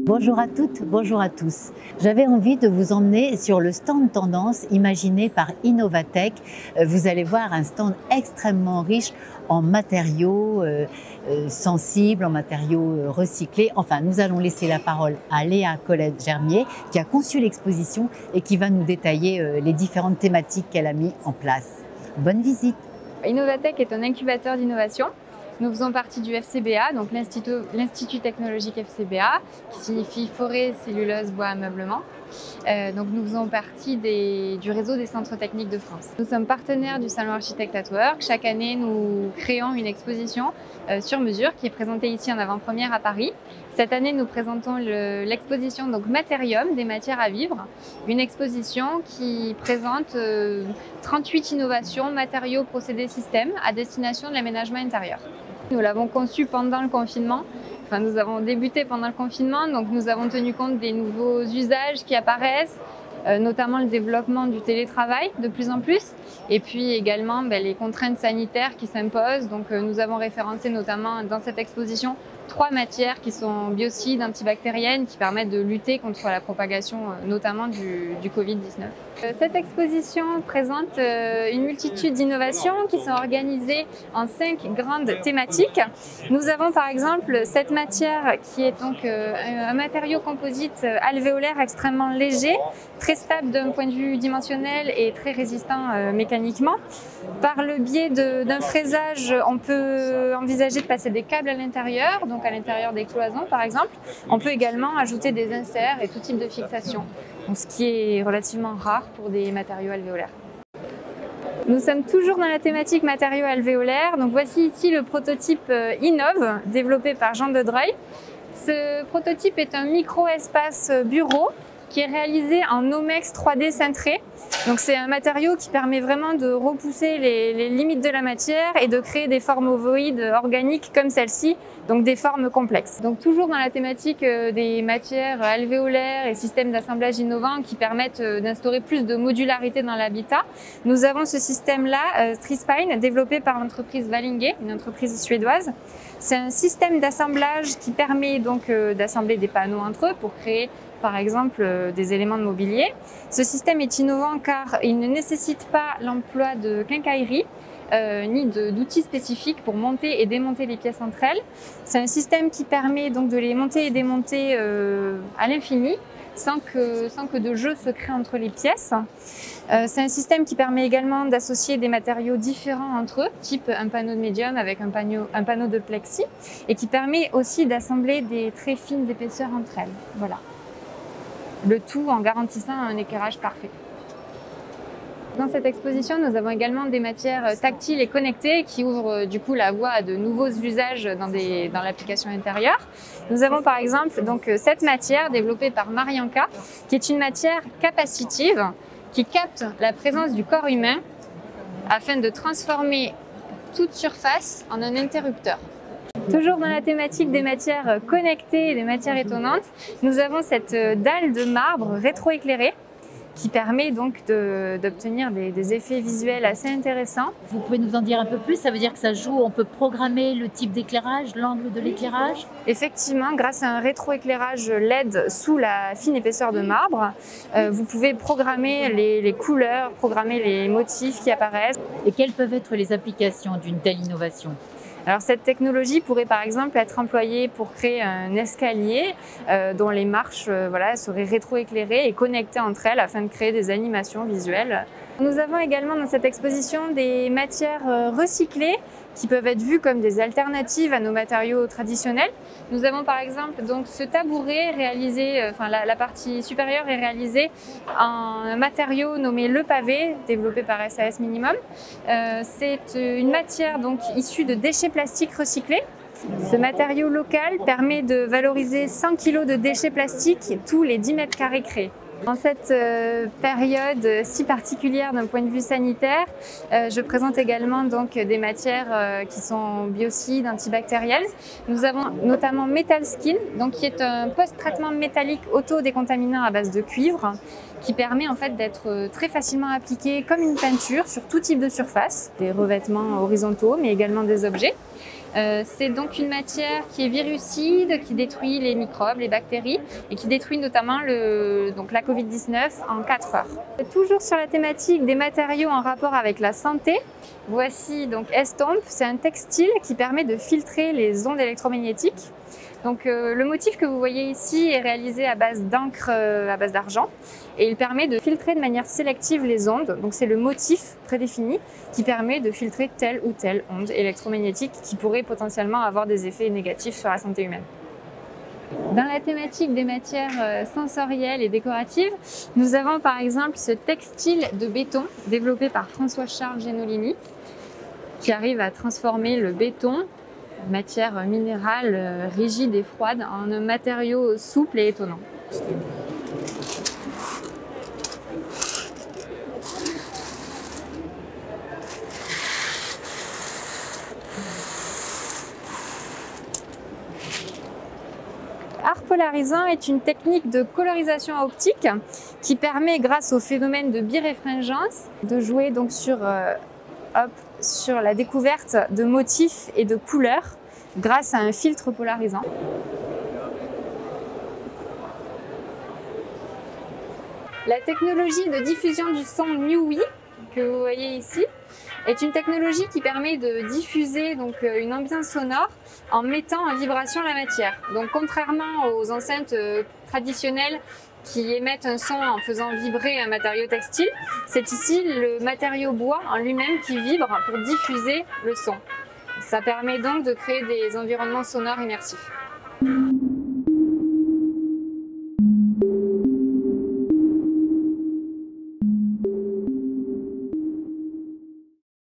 Bonjour à toutes, bonjour à tous. J'avais envie de vous emmener sur le stand tendance imaginé par Innovatech. Vous allez voir un stand extrêmement riche en matériaux sensibles, en matériaux recyclés. Enfin, nous allons laisser la parole à Léa Colette-Germier qui a conçu l'exposition et qui va nous détailler les différentes thématiques qu'elle a mis en place. Bonne visite. Innovatech est un incubateur d'innovation. Nous faisons partie du FCBA, donc l'Institut technologique FCBA, qui signifie Forêt, Cellulose, Bois, Ameublement. Donc nous faisons partie du réseau des centres techniques de France. Nous sommes partenaires du Salon Architect at Work. Chaque année, nous créons une exposition sur mesure qui est présentée ici en avant-première à Paris. Cette année, nous présentons l'exposition Matérium, des matières à vivre, une exposition qui présente 38 innovations, matériaux, procédés, systèmes à destination de l'aménagement intérieur. Nous l'avons conçu pendant le confinement. Enfin, nous avons débuté pendant le confinement, donc nous avons tenu compte des nouveaux usages qui apparaissent, notamment le développement du télétravail de plus en plus, et puis également les contraintes sanitaires qui s'imposent. Donc nous avons référencé notamment dans cette exposition 3 matières qui sont biocides, antibactériennes, qui permettent de lutter contre la propagation notamment du Covid-19. Cette exposition présente une multitude d'innovations qui sont organisées en 5 grandes thématiques. Nous avons par exemple cette matière qui est donc un matériau composite alvéolaire extrêmement léger, très stable d'un point de vue dimensionnel et très résistant mécaniquement. Par le biais d'un fraisage, on peut envisager de passer des câbles à l'intérieur, donc à l'intérieur des cloisons par exemple. On peut également ajouter des inserts et tout type de fixation, donc ce qui est relativement rare pour des matériaux alvéolaires. Nous sommes toujours dans la thématique matériaux alvéolaires. Donc voici ici le prototype Innov développé par Jean de Dreuil. Ce prototype est un micro-espace bureau qui est réalisé en Nomex 3D cintré. Donc c'est un matériau qui permet vraiment de repousser les limites de la matière et de créer des formes ovoïdes organiques comme celle-ci, donc des formes complexes. Donc toujours dans la thématique des matières alvéolaires et systèmes d'assemblage innovants qui permettent d'instaurer plus de modularité dans l'habitat, nous avons ce système-là, Trispine, développé par l'entreprise Wallinger, une entreprise suédoise. C'est un système d'assemblage qui permet donc d'assembler des panneaux entre eux pour créer par exemple des éléments de mobilier. Ce système est innovant car il ne nécessite pas l'emploi de quincaillerie ni d'outils spécifiques pour monter et démonter les pièces entre elles. C'est un système qui permet donc de les monter et démonter à l'infini sans que de jeu se crée entre les pièces. C'est un système qui permet également d'associer des matériaux différents entre eux, type un panneau de médium avec un panneau de plexi, et qui permet aussi d'assembler des très fines épaisseurs entre elles. Voilà. Le tout en garantissant un éclairage parfait. Dans cette exposition, nous avons également des matières tactiles et connectées qui ouvrent du coup la voie à de nouveaux usages dans l'application intérieure. Nous avons par exemple donc cette matière développée par Marianka, qui est une matière capacitive qui capte la présence du corps humain afin de transformer toute surface en un interrupteur. Toujours dans la thématique des matières connectées et des matières étonnantes, nous avons cette dalle de marbre rétroéclairée qui permet donc d'obtenir des effets visuels assez intéressants. Vous pouvez nous en dire un peu plus? Ça veut dire que ça joue, on peut programmer le type d'éclairage, l'angle de l'éclairage? Effectivement, grâce à un rétroéclairage LED sous la fine épaisseur de marbre, vous pouvez programmer les couleurs, programmer les motifs qui apparaissent. Et quelles peuvent être les applications d'une telle innovation? Alors cette technologie pourrait par exemple être employée pour créer un escalier dont les marches seraient rétroéclairées et connectées entre elles afin de créer des animations visuelles. Nous avons également dans cette exposition des matières recyclées qui peuvent être vues comme des alternatives à nos matériaux traditionnels. Nous avons par exemple donc ce tabouret réalisé, la partie supérieure est réalisée en un matériau nommé le pavé, développé par SAS Minimum. C'est une matière donc issue de déchets plastiques recyclés. Ce matériau local permet de valoriser 100 kg de déchets plastiques tous les 10 mètres carrés créés. En cette période si particulière d'un point de vue sanitaire, je présente également donc des matières qui sont biocides, antibactérielles. Nous avons notamment Metal Skin, donc qui est un post-traitement métallique auto-décontaminant à base de cuivre, qui permet en fait d'être très facilement appliqué comme une peinture sur tout type de surface, des revêtements horizontaux mais également des objets. C'est donc une matière qui est virucide, qui détruit les microbes, les bactéries et qui détruit notamment la Covid-19 en 4 heures. Toujours sur la thématique des matériaux en rapport avec la santé, voici donc Estomp, c'est un textile qui permet de filtrer les ondes électromagnétiques. Donc, le motif que vous voyez ici est réalisé à base d'encre à base d'argent et il permet de filtrer de manière sélective les ondes. Donc c'est le motif prédéfini qui permet de filtrer telle ou telle onde électromagnétique qui pourrait potentiellement avoir des effets négatifs sur la santé humaine. Dans la thématique des matières sensorielles et décoratives, nous avons par exemple ce textile de béton développé par François-Charles Genolini qui arrive à transformer le béton, matière minérale rigide et froide, en un matériau souple et étonnant. Art polarisant est une technique de colorisation optique qui permet, grâce au phénomène de biréfringence, de jouer donc sur la découverte de motifs et de couleurs grâce à un filtre polarisant. La technologie de diffusion du son Neowee, que vous voyez ici, est une technologie qui permet de diffuser donc une ambiance sonore en mettant en vibration la matière. Donc contrairement aux enceintes traditionnelles qui émettent un son en faisant vibrer un matériau textile, c'est ici le matériau bois en lui-même qui vibre pour diffuser le son. Ça permet donc de créer des environnements sonores immersifs.